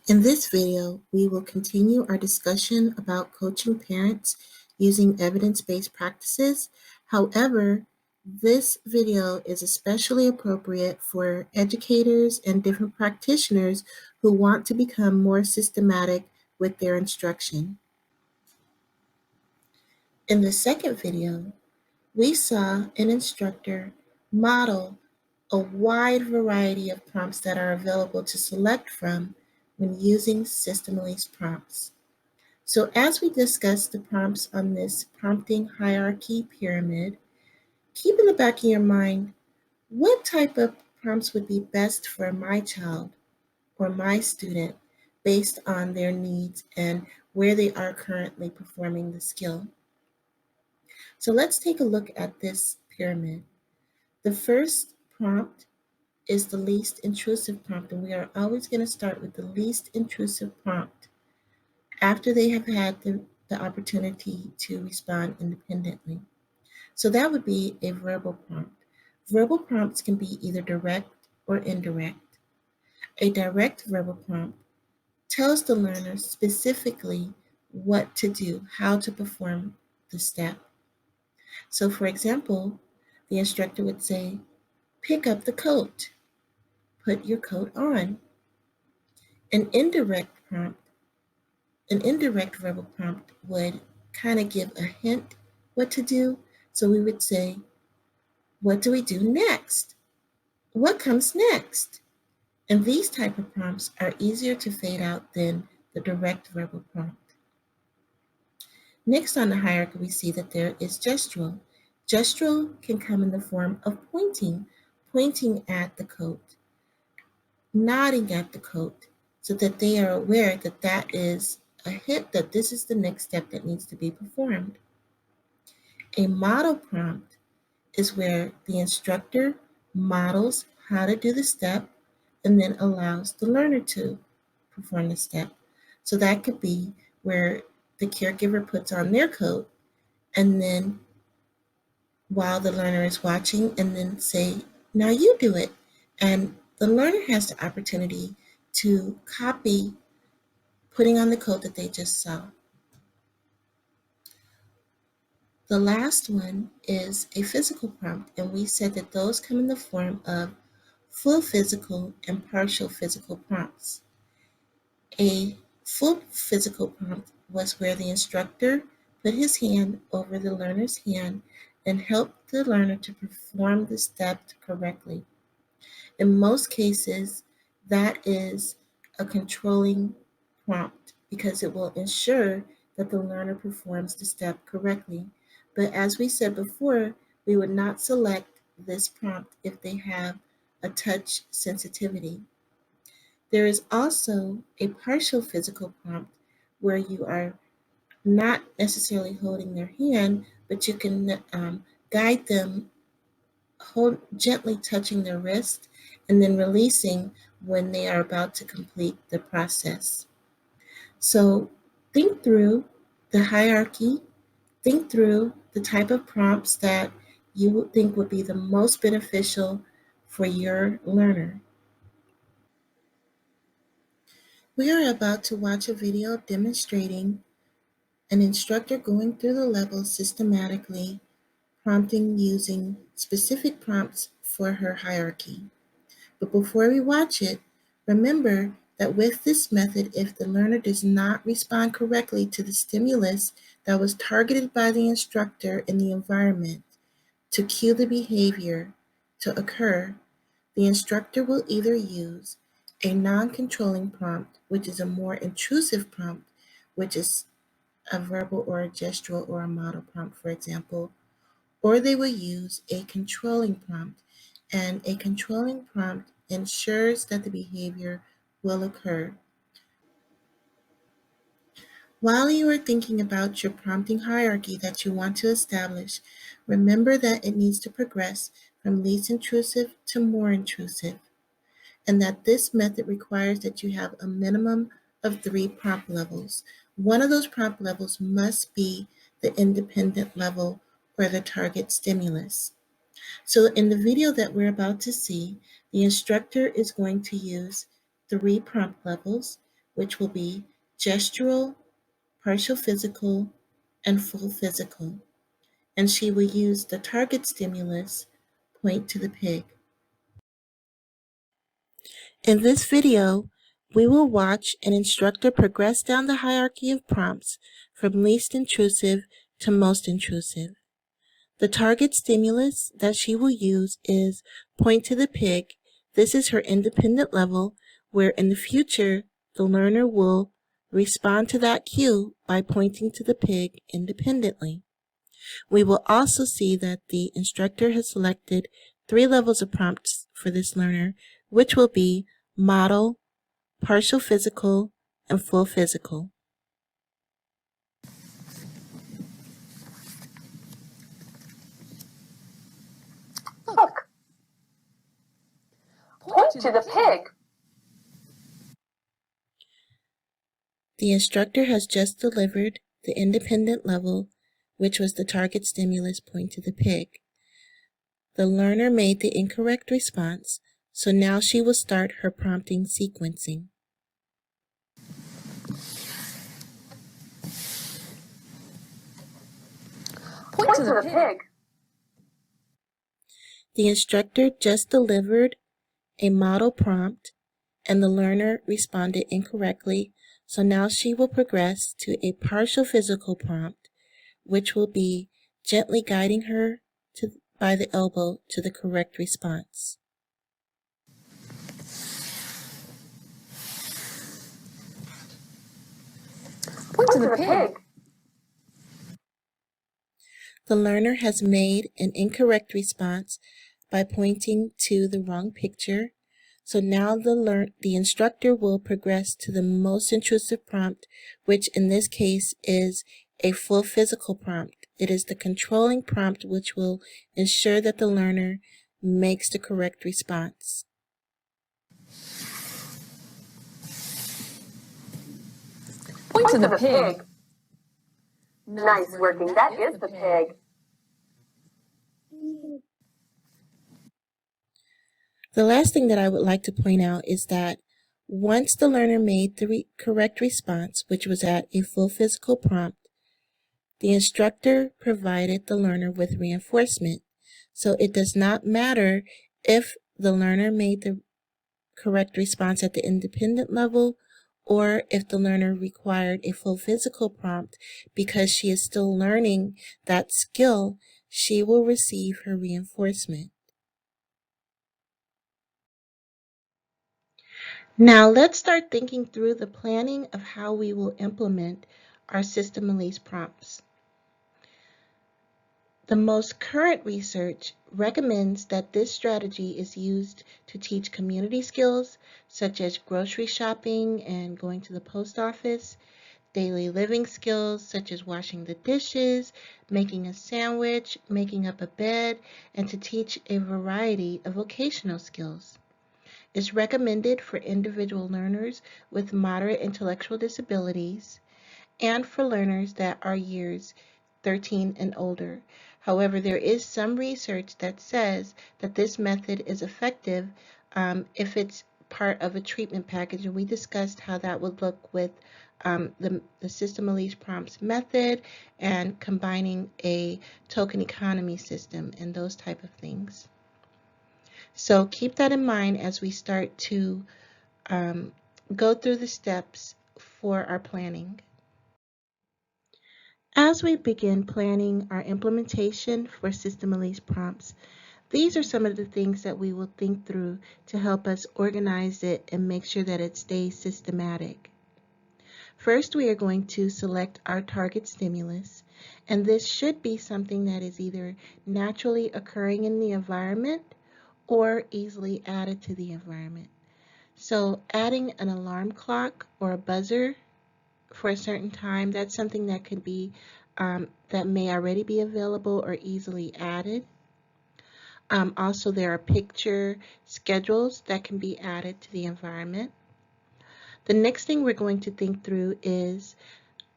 In this video, we will continue our discussion about coaching parents using evidence-based practices. However, this video is especially appropriate for educators and different practitioners who want to become more systematic with their instruction. In the second video, we saw an instructor model a wide variety of prompts that are available to select from when using System-Elise prompts. So as we discuss the prompts on this prompting hierarchy pyramid, keep in the back of your mind, what type of prompts would be best for my child or my student based on their needs and where they are currently performing the skill. So let's take a look at this pyramid. The first prompt is the least intrusive prompt, and we are always going to start with the least intrusive prompt after they have had the opportunity to respond independently. So that would be a verbal prompt. Verbal prompts can be either direct or indirect. A direct verbal prompt tells the learner specifically what to do, how to perform the step. So for example, the instructor would say, pick up the coat, put your coat on. An indirect prompt, an indirect verbal prompt would kind of give a hint what to do. So we would say, what do we do next? What comes next? And these type of prompts are easier to fade out than the direct verbal prompt. Next on the hierarchy, we see that there is gestural. Gestural can come in the form of pointing at the coat, nodding at the coat, so that they are aware that that is a hint that this is the next step that needs to be performed. A model prompt is where the instructor models how to do the step and then allows the learner to perform the step. So that could be where the caregiver puts on their coat and then while the learner is watching and then say, now you do it. And the learner has the opportunity to copy putting on the coat that they just saw. The last one is a physical prompt, and we said that those come in the form of full physical and partial physical prompts. A full physical prompt was where the instructor put his hand over the learner's hand and helped the learner to perform the step correctly. In most cases, that is a controlling prompt because it will ensure that the learner performs the step correctly. But as we said before, we would not select this prompt if they have a touch sensitivity. There is also a partial physical prompt where you are not necessarily holding their hand, but you can guide them, gently touching their wrist and then releasing when they are about to complete the process. So think through the hierarchy, think through the type of prompts that you would think would be the most beneficial for your learner. We are about to watch a video demonstrating an instructor going through the levels systematically, prompting using specific prompts for her hierarchy. But before we watch it, remember that with this method, if the learner does not respond correctly to the stimulus that was targeted by the instructor in the environment to cue the behavior to occur, the instructor will either use a non-controlling prompt, which is a more intrusive prompt, which is a verbal or a gestural or a model prompt, for example, or they will use a controlling prompt. And a controlling prompt ensures that the behavior will occur. While you are thinking about your prompting hierarchy that you want to establish, remember that it needs to progress from least intrusive to more intrusive, and that this method requires that you have a minimum of 3 prompt levels. One of those prompt levels must be the independent level or the target stimulus. So in the video that we're about to see, the instructor is going to use 3 prompt levels. which will be gestural, partial physical, and full physical. And she will use the target stimulus, point to the pig. In this video, we will watch an instructor progress down the hierarchy of prompts from least intrusive to most intrusive. The target stimulus that she will use is point to the pig. This is her independent level, where in the future, the learner will respond to that cue by pointing to the pig independently. We will also see that the instructor has selected 3 levels of prompts for this learner, which will be model, partial physical, and full physical. Look. Point to the pig. The instructor has just delivered the independent level, which was the target stimulus, point to the pig. The learner made the incorrect response, so now she will start her prompting sequencing. Point to the pig. The instructor just delivered a model prompt, and the learner responded incorrectly, so now she will progress to a partial physical prompt, which will be gently guiding her by the elbow to the correct response. Point to the pig. The learner has made an incorrect response by pointing to the wrong picture, so now the instructor will progress to the most intrusive prompt, which in this case is a full physical prompt. It is the controlling prompt which will ensure that the learner makes the correct response. Point to the pig. Nice working. That is the pig. The last thing that I would like to point out is that once the learner made the correct response, which was at a full physical prompt, the instructor provided the learner with reinforcement. So it does not matter if the learner made the correct response at the independent level or if the learner required a full physical prompt, because she is still learning that skill, she will receive her reinforcement. Now let's start thinking through the planning of how we will implement our system release prompts. The most current research recommends that this strategy is used to teach community skills such as grocery shopping and going to the post office, daily living skills such as washing the dishes, making a sandwich, making up a bed, and to teach a variety of vocational skills. It's recommended for individual learners with moderate intellectual disabilities and for learners that are years 13 and older. However, there is some research that says that this method is effective if it's part of a treatment package, and we discussed how that would look with the system release prompts method and combining a token economy system and those type of things. So keep that in mind as we start to go through the steps for our planning. As we begin planning our implementation for system release prompts, these are some of the things that we will think through to help us organize it and make sure that it stays systematic. First, we are going to select our target stimulus, and this should be something that is either naturally occurring in the environment or easily added to the environment. So adding an alarm clock or a buzzer for a certain time, that's something that could be that may already be available or easily added. Also, there are picture schedules that can be added to the environment. The next thing we're going to think through is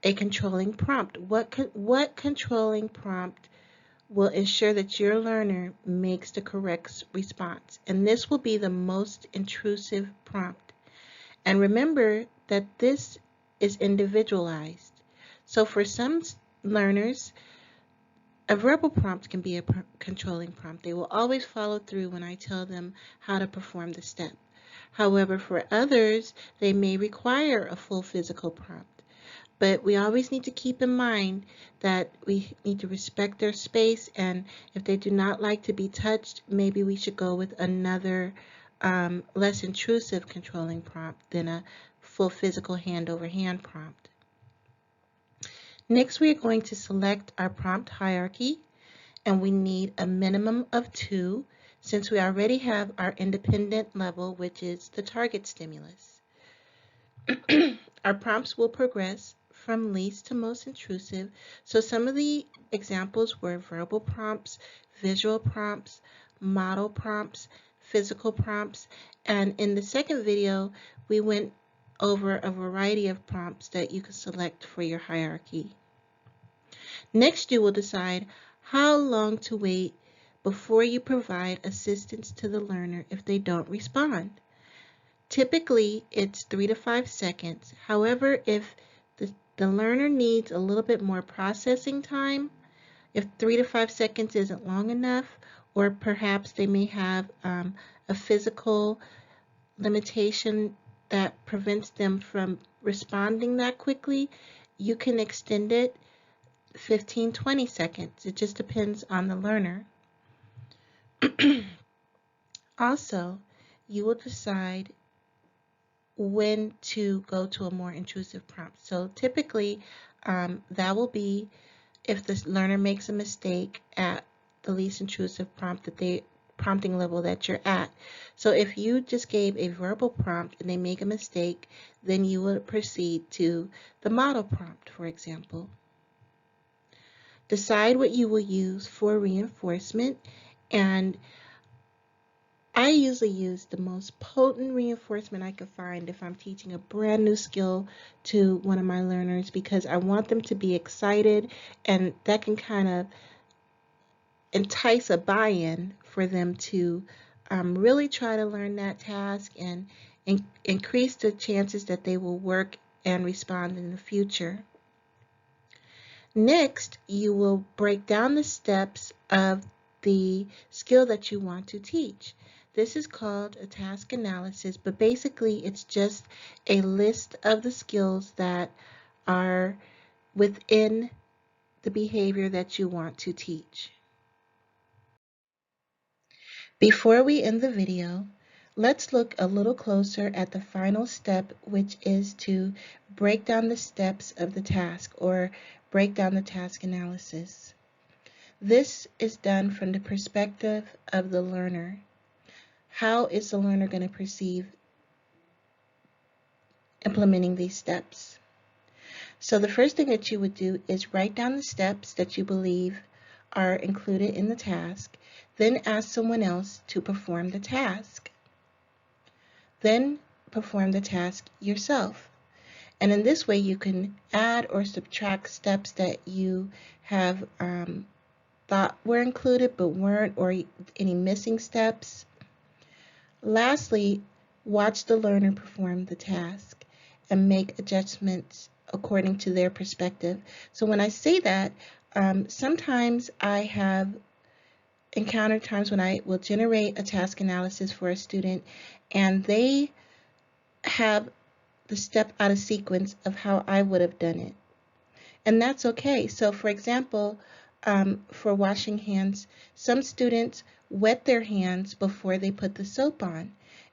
a controlling prompt. What controlling prompt will ensure that your learner makes the correct response? And this will be the most intrusive prompt. And remember that this is individualized. So for some learners, a verbal prompt can be a controlling prompt. They will always follow through when I tell them how to perform the step. However, for others, they may require a full physical prompt. But we always need to keep in mind that we need to respect their space, and if they do not like to be touched, maybe we should go with another less intrusive controlling prompt than a full physical hand-over-hand prompt. Next, we are going to select our prompt hierarchy, and we need a minimum of 2 since we already have our independent level, which is the target stimulus. Our prompts will progress from least to most intrusive. So some of the examples were verbal prompts, visual prompts, model prompts, physical prompts, and in the second video, we went over a variety of prompts that you can select for your hierarchy. Next, you will decide how long to wait before you provide assistance to the learner if they don't respond. Typically, it's 3 to 5 seconds. However, if the learner needs a little bit more processing time, if 3 to 5 seconds isn't long enough, or perhaps they may have a physical limitation that prevents them from responding that quickly, you can extend it 15-20 seconds. It just depends on the learner. Also, you will decide when to go to a more intrusive prompt. So typically, that will be if the learner makes a mistake at the least intrusive prompting level that you're at. So if you just gave a verbal prompt and they make a mistake, then you will proceed to the model prompt, for example. Decide what you will use for reinforcement, and I usually use the most potent reinforcement I can find if I'm teaching a brand new skill to one of my learners, because I want them to be excited, and that can kind of entice a buy-in for them to really try to learn that task and increase the chances that they will work and respond in the future. Next, you will break down the steps of the skill that you want to teach. This is called a task analysis, but basically it's just a list of the skills that are within the behavior that you want to teach. Before we end the video, let's look a little closer at the final step, which is to break down the steps of the task, or break down the task analysis. This is done from the perspective of the learner. How is the learner going to perceive implementing these steps? So the first thing that you would do is write down the steps that you believe are included in the task, then ask someone else to perform the task. Then perform the task yourself. And in this way, you can add or subtract steps that you have thought were included but weren't, or any missing steps. Lastly, watch the learner perform the task and make adjustments according to their perspective. So when I say that, sometimes I have encountered times when I will generate a task analysis for a student and they have the step out of sequence of how I would have done it. And that's okay. So for example, for washing hands, some students wet their hands before they put the soap on,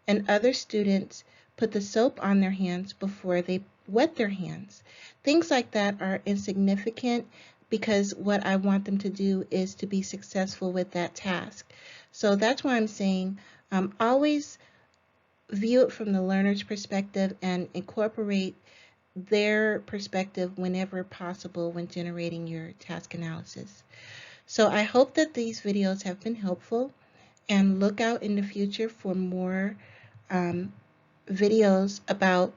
and other students put the soap on their hands before they wet their hands. Things like that are insignificant because what I want them to do is to be successful with that task. So that's why I'm saying always view it from the learner's perspective and incorporate their perspective whenever possible when generating your task analysis. So I hope that these videos have been helpful, and look out in the future for more videos about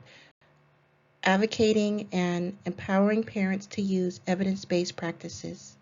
advocating and empowering parents to use evidence-based practices.